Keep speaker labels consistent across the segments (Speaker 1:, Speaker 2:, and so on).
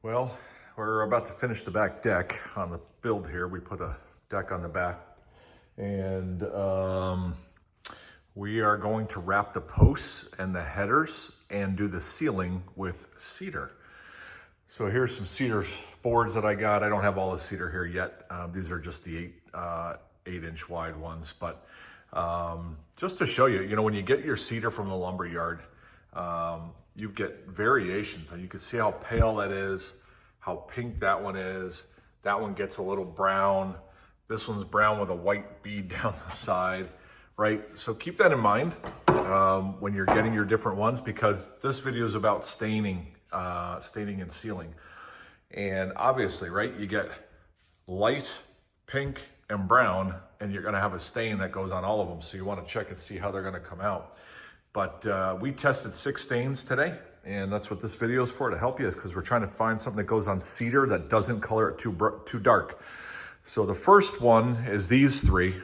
Speaker 1: Well, we're about to finish the back deck on the build here. We put a deck on the back, and we are going to wrap the posts and the headers and do the ceiling with cedar. So here's some cedar boards that I got. I don't have all the cedar here yet. These are just the 8-inch wide ones, but just to show you, when you get your cedar from the lumber yard, you get variations, and you can see how pale that is, how pink that one is. That one gets a little brown. This one's brown with a white bead down the side, right? So keep that in mind when you're getting your different ones, because this video is about staining and sealing. And obviously, right, you get light, pink, and brown, and you're gonna have a stain that goes on all of them. So you wanna check and see how they're gonna come out. But we tested 6 stains today, and that's what this video is for, to help you, is because we're trying to find something that goes on cedar that doesn't color it too dark. So the first one is these 3,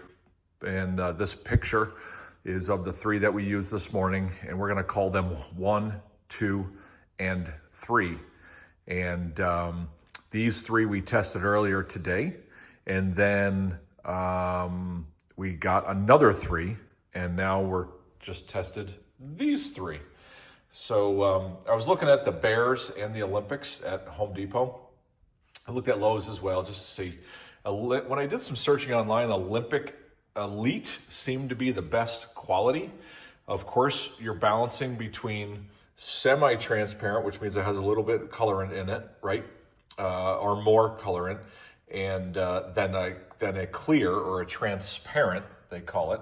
Speaker 1: and this picture is of the 3 that we used this morning, and we're gonna call them 1, 2, and 3. And these 3 we tested earlier today, and then we got another 3, and now we're just tested these 3. So I was looking at the Behrs and the Olympics at Home Depot. I looked at Lowe's as well, just to see. When I did some searching online, Olympic Elite seemed to be the best quality. Of course, you're balancing between semi-transparent, which means it has a little bit of colorant in it, right? Or more colorant, and then a clear or a transparent, they call it.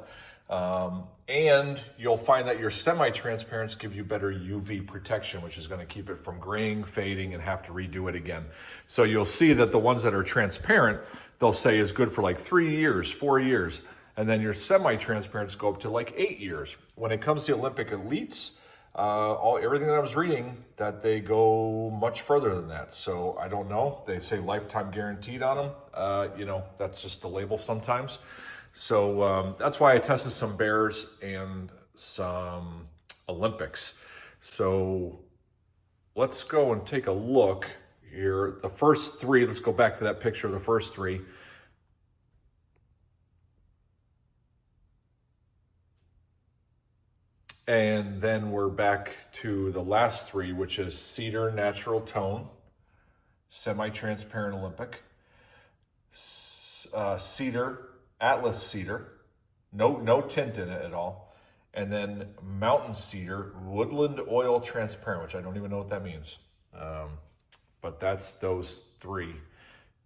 Speaker 1: And you'll find that your semi-transparents give you better UV protection, which is going to keep it from graying, fading, and have to redo it again. So you'll see that the ones that are transparent, they'll say is good for like 3 years, 4 years. And then your semi-transparents go up to like 8 years. When it comes to Olympic Elites, everything that I was reading, that they go much further than that. So I don't know. They say lifetime guaranteed on them. That's just the label sometimes. So that's why I tested some Behrs and some Olympics. So let's go and take a look here. The first 3, let's go back to that picture of the first 3. And then we're back to the last 3, which is Cedar Naturaltone, semi-transparent Olympic, Cedar, Atlas Cedar, no tint in it at all, and then Mountain Cedar, Woodland Oil Transparent, which I don't even know what that means. But that's those 3,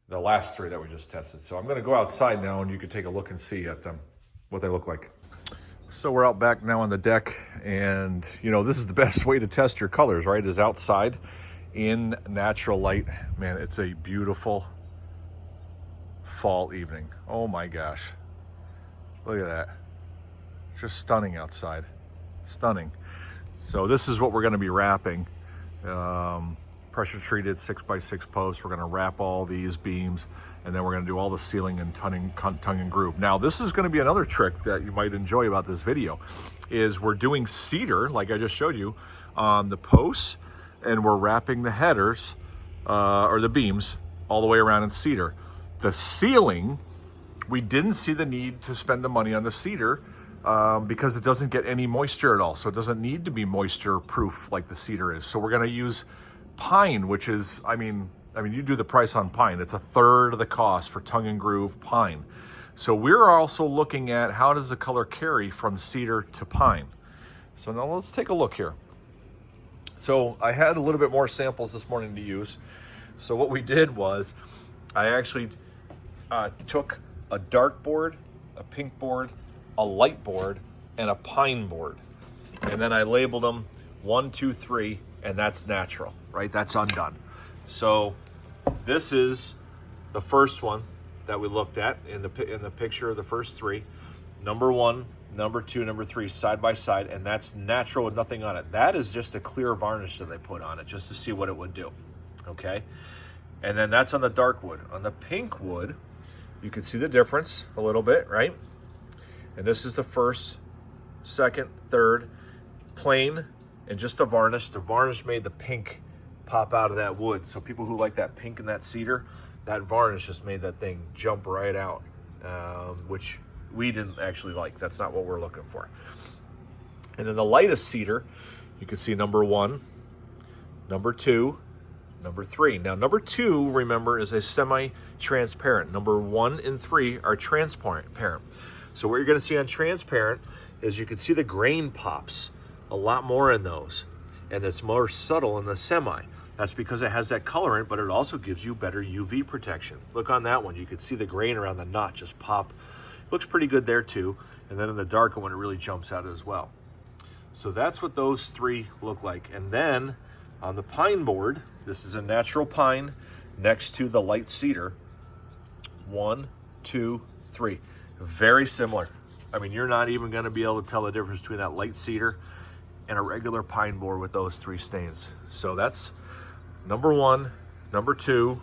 Speaker 1: the last 3 that we just tested. So I'm gonna go outside now, and you can take a look and see at them, what they look like. So we're out back now on the deck, and this is the best way to test your colors, right? Is outside in natural light. Man, it's a beautiful fall evening. Oh my gosh, look at that. Just stunning outside, stunning. So this is what we're going to be wrapping. Pressure treated 6x6 posts. We're going to wrap all these beams, and then we're going to do all the sealing and tongue and groove. Now this is going to be another trick that you might enjoy about this video, is we're doing cedar like I just showed you on the posts, and we're wrapping the headers or the beams all the way around in cedar. The ceiling, we didn't see the need to spend the money on the cedar because it doesn't get any moisture at all. So it doesn't need to be moisture proof like the cedar is. So we're gonna use pine, which is, I mean, you do the price on pine, it's 1/3 of the cost for tongue and groove pine. So we're also looking at how does the color carry from cedar to pine. So now let's take a look here. So I had a little bit more samples this morning to use. So what we did was I actually took a dark board, a pink board, a light board, and a pine board. And then I labeled them 1, 2, 3, and that's natural, right? That's undone. So this is the first one that we looked at in the picture of the first 3. Number 1, number 2, number 3, side by side, and that's natural with nothing on it. That is just a clear varnish that they put on it just to see what it would do, okay? And then that's on the dark wood. On the pink wood, you can see the difference a little bit, right? And this is the first, second, third, plain, and just a varnish. The varnish made the pink pop out of that wood. So people who like that pink and that cedar, that varnish just made that thing jump right out, which we didn't actually like. That's not what we're looking for. And then the lightest cedar, you can see number 1, number 2, number 3. Now number 2, remember, is a semi-transparent. Number 1 and 3 are transparent. So what you're gonna see on transparent is you can see the grain pops a lot more in those, and it's more subtle in the semi. That's because it has that colorant, but it also gives you better UV protection. Look on that one, you can see the grain around the knot just pop. Looks pretty good there too. And then in the darker one, it really jumps out as well. So that's what those 3 look like. And then on the pine board, this is a natural pine next to the light cedar. 1, 2, 3, very similar. I mean, you're not even gonna be able to tell the difference between that light cedar and a regular pine board with those 3 stains. So that's number 1, number 2,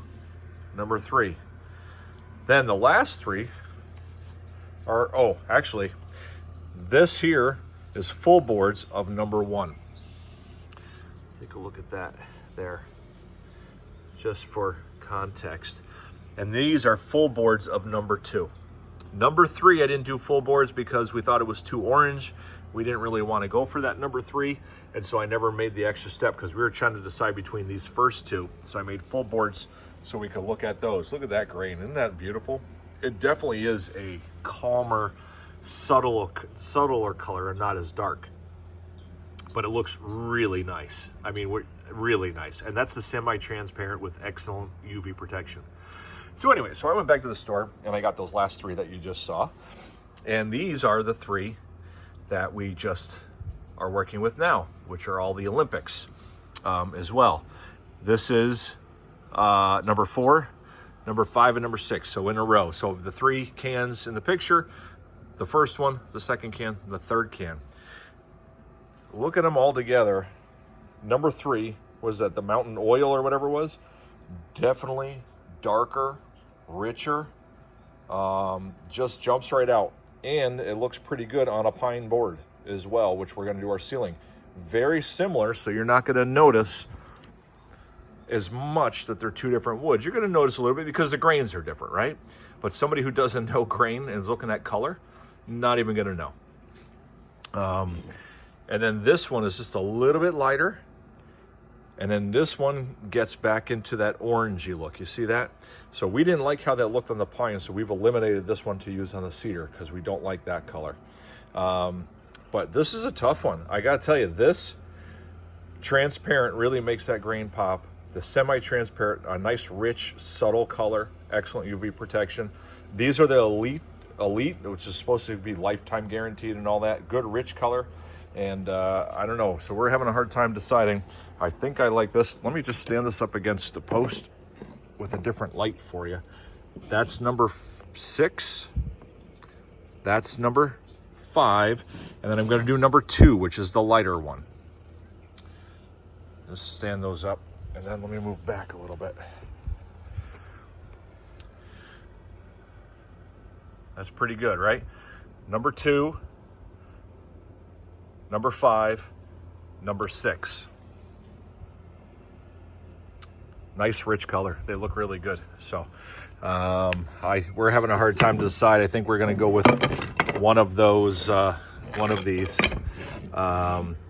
Speaker 1: number 3. Then the last 3 are, oh, actually, this here is full boards of number 1. Take a look at that there, just for context. And these are full boards of number 2. Number 3, I didn't do full boards because we thought it was too orange. We didn't really want to go for that number 3, and so I never made the extra step because we were trying to decide between these first 2. So I made full boards so we could look at those. Look at that grain, isn't that beautiful? It definitely is a calmer, subtler color and not as dark, but it looks really nice. I mean, really nice. And that's the semi-transparent with excellent UV protection. So anyway, so I went back to the store and I got those last 3 that you just saw. And these are the 3 that we just are working with now, which are all the Olympics as well. This is number 4, number 5, and number 6, so in a row. So the 3 cans in the picture, the first one, the second can, and the third can. Look at them all together. Number 3 was that the mountain oil or whatever it was, definitely darker, richer, just jumps right out. And it looks pretty good on a pine board as well, which we're gonna do our ceiling. Very similar, so you're not gonna notice as much that they're 2 different woods. You're gonna notice a little bit because the grains are different, right? But somebody who doesn't know grain and is looking at color, not even gonna know. And then this one is just a little bit lighter. And then this one gets back into that orangey look. You see that? So we didn't like how that looked on the pine, so we've eliminated this one to use on the cedar because we don't like that color. But this is a tough one. I gotta tell you, this transparent really makes that grain pop. The semi-transparent, a nice, rich, subtle color, excellent UV protection. These are the elite, which is supposed to be lifetime guaranteed and all that. Good, rich color. And I don't know, so we're having a hard time deciding. I think I like this. Let me just stand this up against the post with a different light for you. That's number 6. That's number 5. And then I'm gonna do number 2, which is the lighter one. Just stand those up, and then let me move back a little bit. That's pretty good, right? Number 2, number 5, number 6. Nice rich color. They look really good. So we're having a hard time to decide. I think we're gonna go with one of those, one of these.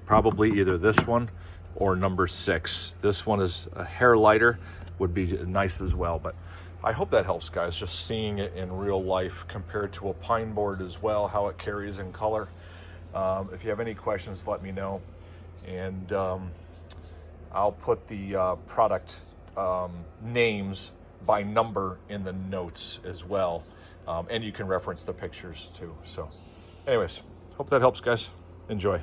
Speaker 1: Probably either this one or number 6. This one is a hair lighter, would be nice as well. But I hope that helps, guys, just seeing it in real life compared to a pine board as well, how it carries in color. If you have any questions, let me know. And I'll put the product names by number in the notes as well. And you can reference the pictures too. So anyways, hope that helps, guys. Enjoy.